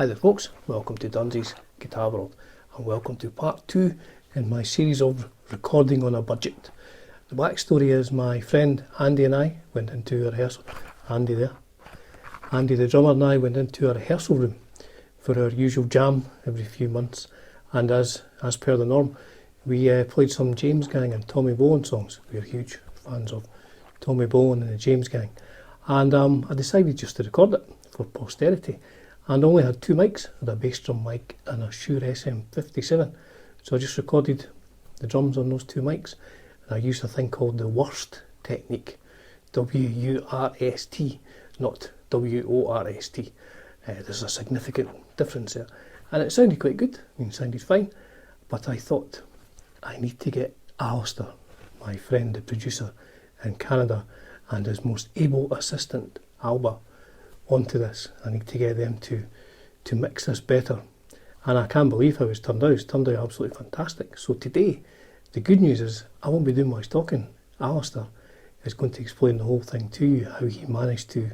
Hi there folks, welcome to Dunsy's Guitar World and welcome to part 2 in my series of recording on a budget. The backstory is my friend Andy and I went into a rehearsal. Andy the drummer, and I went into a rehearsal room for our usual jam every few months, and as per the norm we played some James Gang and Tommy Bolin songs. We're huge fans of Tommy Bolin and the James Gang, and I decided just to record it for posterity. And only had 2 mics, I had a bass drum mic and a Shure SM57. So I just recorded the drums on those 2 mics, and I used a thing called the worst technique, W-U-R-S-T, not W-O-R-S-T. There's a significant difference there. And it sounded quite good, it sounded fine, but I thought I need to get Alistair, my friend, the producer in Canada, and his most able assistant, Alba, onto this. I need to get them to mix this better, and I can't believe how it's turned out. It's turned out absolutely fantastic. So today the good news is I won't be doing much talking. Alistair is going to explain the whole thing to you, how he managed to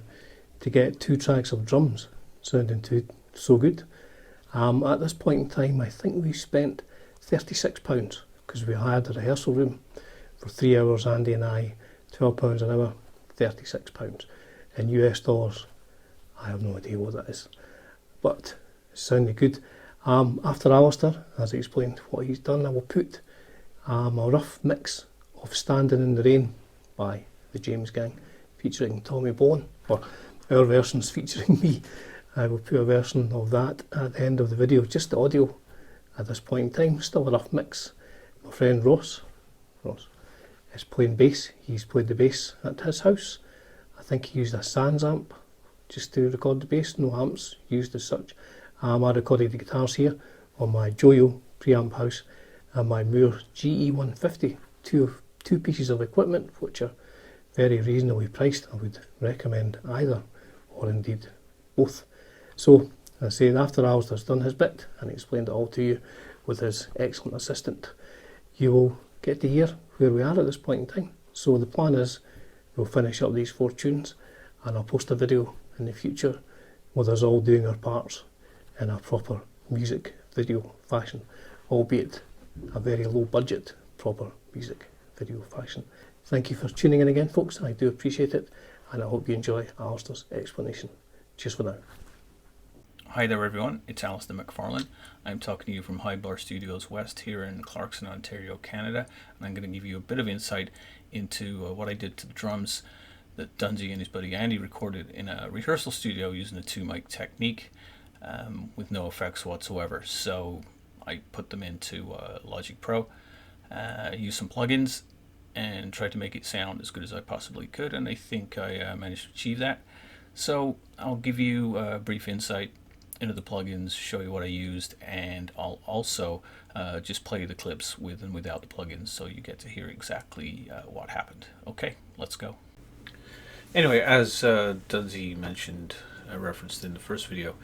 get 2 tracks of drums sounding so good. At this point in time I think we spent £36 because we hired a rehearsal room for 3 hours, Andy and I, £12 an hour, £36 in US dollars. I have no idea what that is, but it sounded good. After Alistair has explained what he's done, I will put a rough mix of Standing in the Rain by the James Gang featuring Tommy Bolin, or our versions featuring me. I will put a version of that at the end of the video, just the audio at this point in time, still a rough mix. My friend Ross is playing bass. He's played the bass at his house. I think he used a Sans amp just to record the bass, no amps used as such. I recorded the guitars here on my Joyo preamp house and my Moore GE150, two pieces of equipment which are very reasonably priced. I would recommend either, or indeed both. So I say, after Alistair's done his bit and explained it all to you with his excellent assistant, you will get to hear where we are at this point in time. So the plan is we'll finish up these 4 tunes and I'll post a video in the future with us all doing our parts in a proper music video fashion, albeit a very low budget proper music video fashion. Thank you for tuning in again folks, I do appreciate it, and I hope you enjoy Alistair's explanation. Cheers for now. Hi there everyone, it's Alistair McFarlane. I'm talking to you from High Bar Studios West here in Clarkson, Ontario, Canada, and I'm going to give you a bit of insight into what I did to the drums that Dunsy and his buddy Andy recorded in a rehearsal studio using a 2 mic technique with no effects whatsoever. So I put them into Logic Pro, used some plugins and tried to make it sound as good as I possibly could, and I think I managed to achieve that. So I'll give you a brief insight into the plugins, show you what I used, and I'll also just play the clips with and without the plugins so you get to hear exactly what happened. Okay, let's go. Anyway, as Dunsy mentioned, referenced in the first video,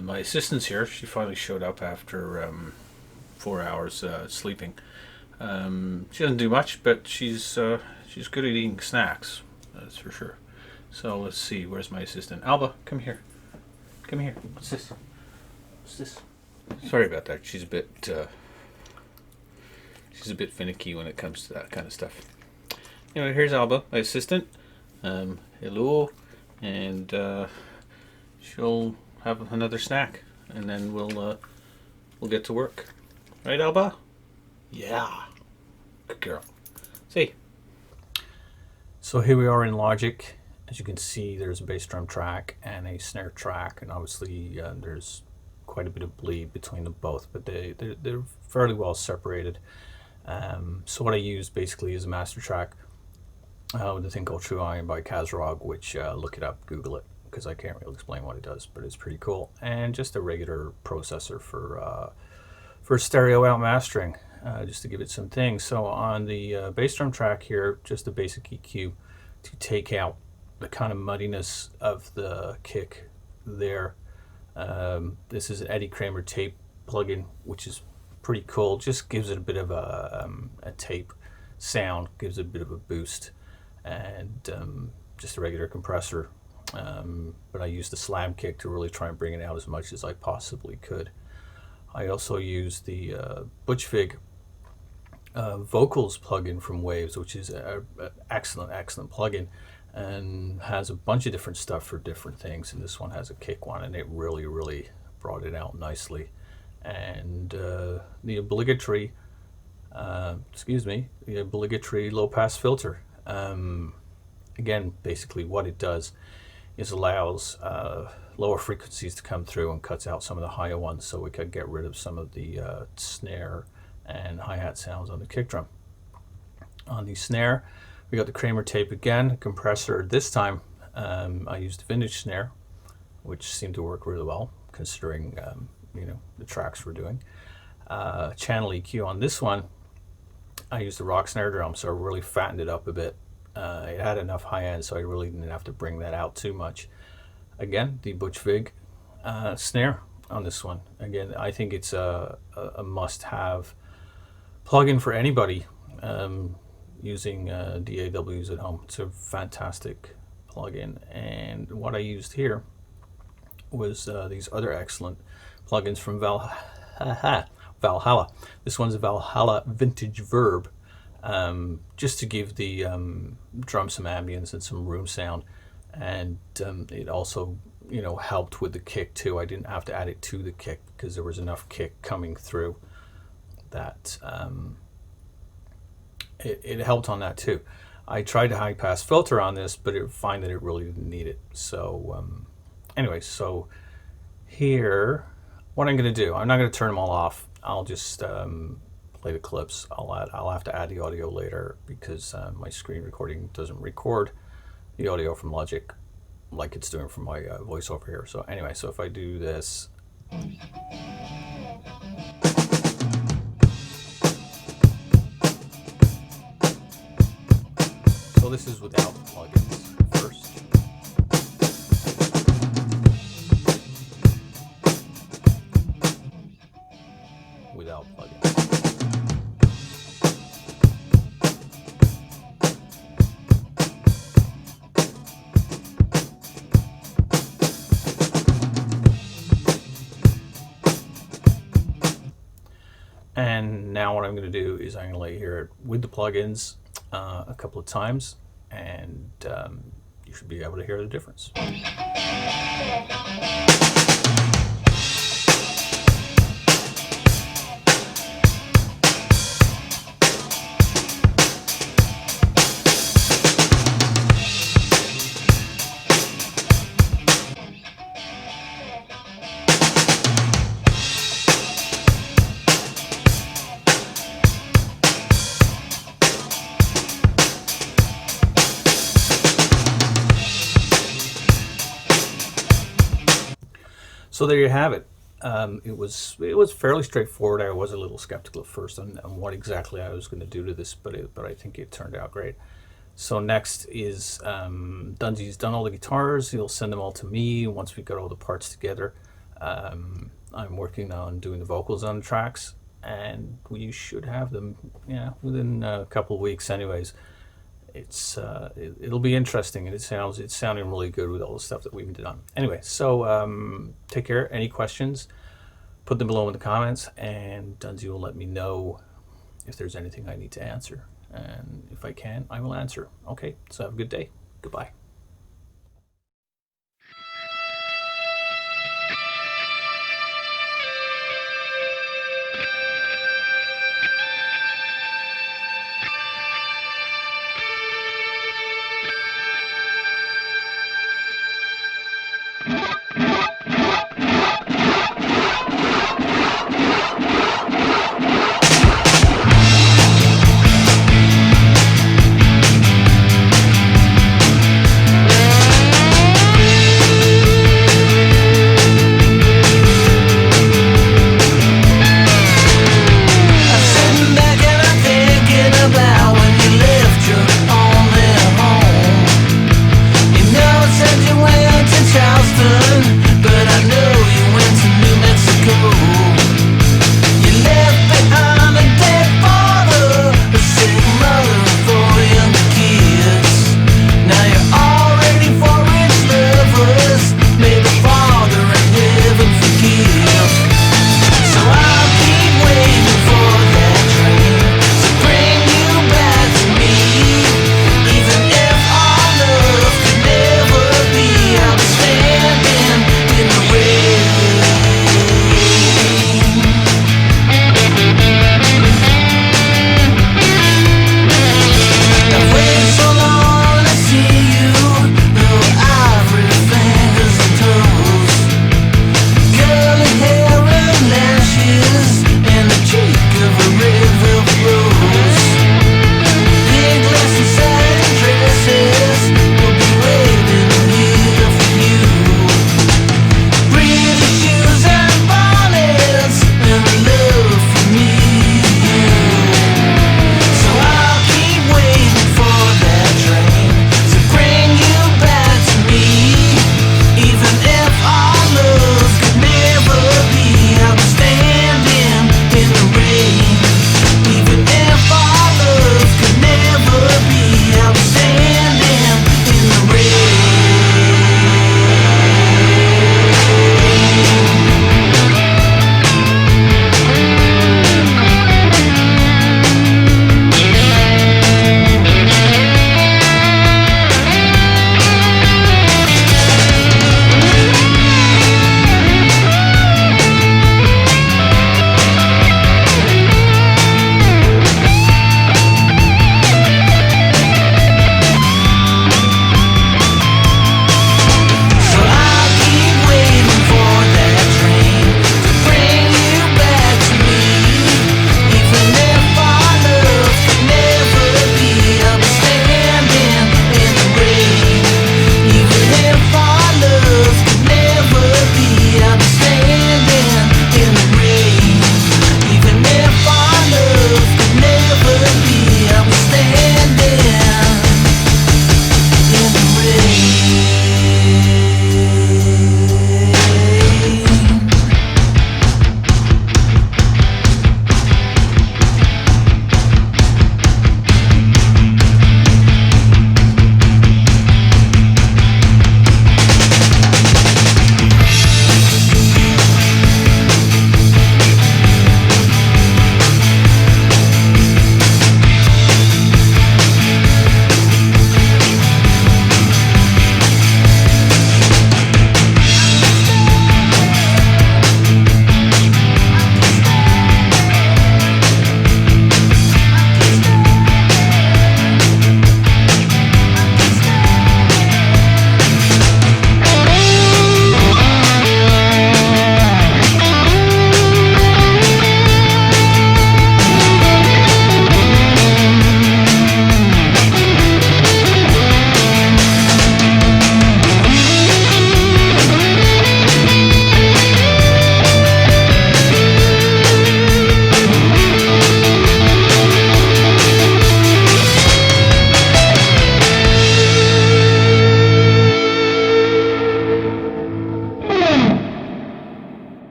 my assistant's here. She finally showed up after 4 hours sleeping. She doesn't do much, but she's good at eating snacks, that's for sure. So let's see, where's my assistant? Alba, come here. Come here. What's this? What's this? Sorry about that. She's a bit finicky when it comes to that kind of stuff. Anyway, here's Alba, my assistant. Hello, and she'll have another snack, and then we'll get to work. Right, Alba? Yeah. Good girl. See. So here we are in Logic. As you can see, there's a bass drum track and a snare track, and obviously there's quite a bit of bleed between them both, but they're fairly well separated. So what I used basically is a master track with a thing called True Iron by Kazrog, which look it up, Google it, because I can't really explain what it does, but it's pretty cool. And just a regular processor for stereo out mastering, just to give it some things. So on the bass drum track here, just a basic EQ to take out the kind of muddiness of the kick there. This is an Eddie Kramer Tape plugin, which is pretty cool. Just gives it a bit of a tape sound, gives it a bit of a boost, and just a regular compressor but I used the slam kick to really try and bring it out as much as I possibly could. I also used the Butch Vig vocals plugin from Waves, which is an excellent plugin, and has a bunch of different stuff for different things. And this one has a kick one, and it really brought it out nicely. And the obligatory low pass filter. Again, basically what it does is allows lower frequencies to come through and cuts out some of the higher ones, so we could get rid of some of the snare and hi-hat sounds on the kick drum. On the snare, we got the Kramer Tape again, compressor. This time I used vintage snare, which seemed to work really well considering the tracks we're doing. Channel EQ on this one, I used the rock snare drum, so I really fattened it up a bit. It had enough high end, so I really didn't have to bring that out too much. Again, the Butch Vig snare on this one. Again, I think it's a must-have plugin for anybody using DAWs at home. It's a fantastic plugin. And what I used here was these other excellent plugins from Valhalla. This one's a Valhalla Vintage Verb, just to give the drum some ambience and some room sound. And it also helped with the kick too. I didn't have to add it to the kick because there was enough kick coming through that it helped on that too. I tried to high pass filter on this, but I find that it really didn't need it. So anyway, so here, what I'm going to do, I'm not going to turn them all off. I'll just play the clips. I'll have to add the audio later because my screen recording doesn't record the audio from Logic like it's doing from my voiceover here. So anyway, so if I do this, so this is without plugins first. Without plugins. And now what I'm going to do is I'm going to lay here with the plugins a couple of times, and you should be able to hear the difference. So there you have it. It was fairly straightforward. I was a little skeptical at first on what exactly I was going to do to this, but I think it turned out great. So next is Dunsy's done all the guitars. He'll send them all to me once we got all the parts together. I'm working on doing the vocals on the tracks, and we should have them within a couple of weeks anyways. It'll be interesting, and it's sounding really good with all the stuff that we've done. Anyway, so take care. Any questions, put them below in the comments, and Dunsy will let me know if there's anything I need to answer, and if I can, I will answer. Okay, so have a good day. Goodbye.